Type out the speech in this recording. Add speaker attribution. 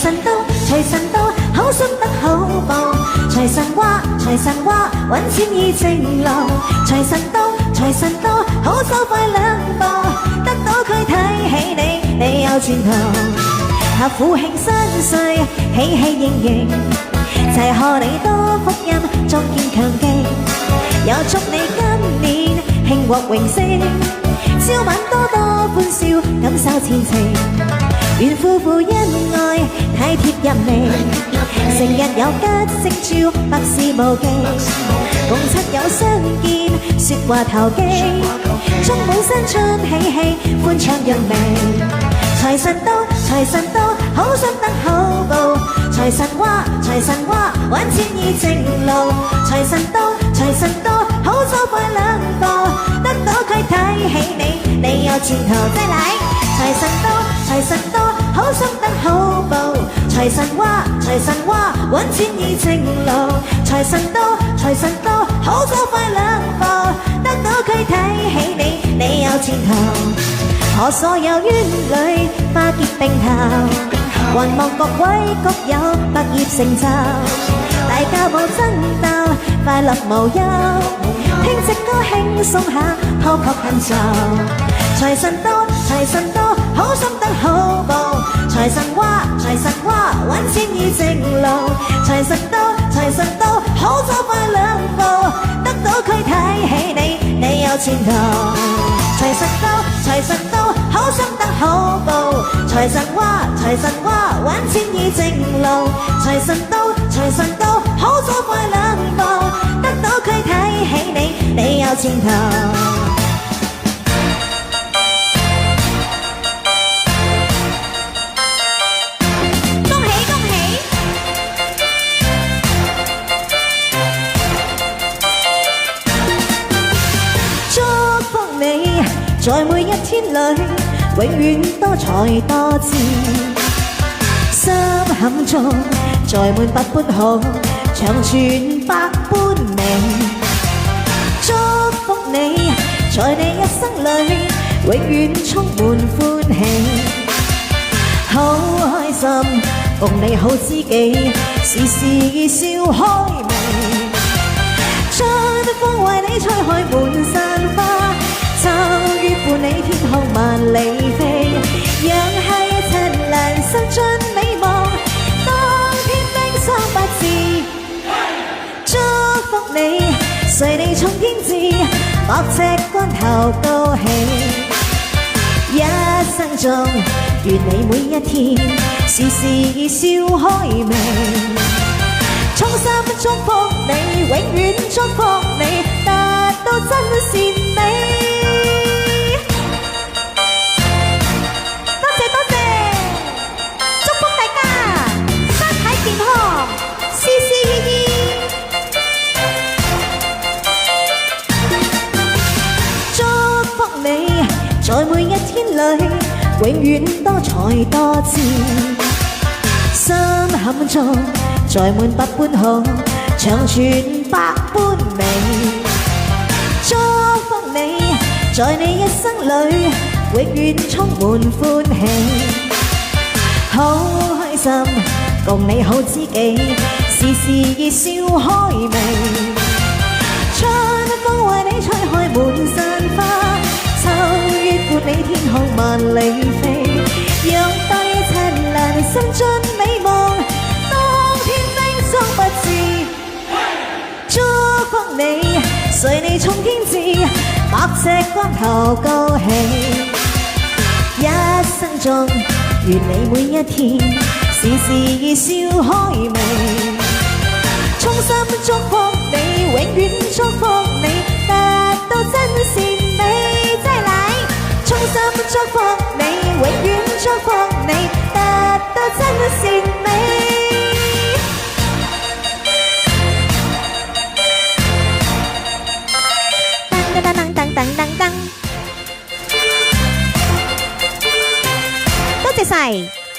Speaker 1: 神到，財神到，好心得好報。財神話，揾錢易正路。財神到，好手快兩步，得到佢睇起你，你有前途。合府慶新歲，喜氣盈盈，齊賀你多福音，壯健強勁。又祝你今年慶獲榮升，朝晚多多歡笑，感受前程。願夫婦恩愛，體貼入微，成日有吉星照，百事無忌。共親友相見，説話投機，充滿新春喜氣，歡暢揚眉。財神到，好心得好報。財神話，揾錢易正路。財神到，好手快兩步，得到佢睇起你，你有前途。再嚟，財神到，好心得好報。財神話，揾錢易正路。財神到，好手快兩步，得到佢睇起你，你有前途。賀所有冤侶花結並頭，還望各位谷友百業成就，大家冇爭鬥，快樂無憂，聽隻歌輕鬆下，破確恨愁。財神到，好心得好報。財神話，揾錢易正路。財神到，好手快兩步，得到佢睇起你，你有前途。財神到，好心得好報。財神話，揾錢易正路。財神到，好手快兩步，得到佢睇起你，你有前途。在每一天裏，永遠多才多姿，心坎中載滿百般好，長存百般美。祝福你，在你一生裏，永遠充滿歡喜，好開心，共你好知己，時時笑開眉。春風為你吹開滿山花，秋月伴你天空萬里飛，讓係燦爛新春美夢，當天冰霜不至。祝福你，隨你衝天志，莫赤關頭高興。一生中，願你每一天時時笑開眉，衷心祝福你，永遠祝福你，達到真善美。在每一天裏，永遠多才多姿，心坎中載滿百般好，長存百般美。祝福你，在你一生裏，永遠充滿歡喜，好開心，共你好知己，時時笑開眉。春風為你吹開滿山花，秋月伴你天空萬里飛，讓帶燦爛新春美夢，當天冰霜不至。祝福你，隨你衝天志，百尺關頭高興。一生中，願你每一天時時笑開眉，衷心祝福你，永遠祝福你，達到真善美。衷心祝福你，永遠祝福你，達到真善美。噔噔噔噔噔噔噔，多謝晒。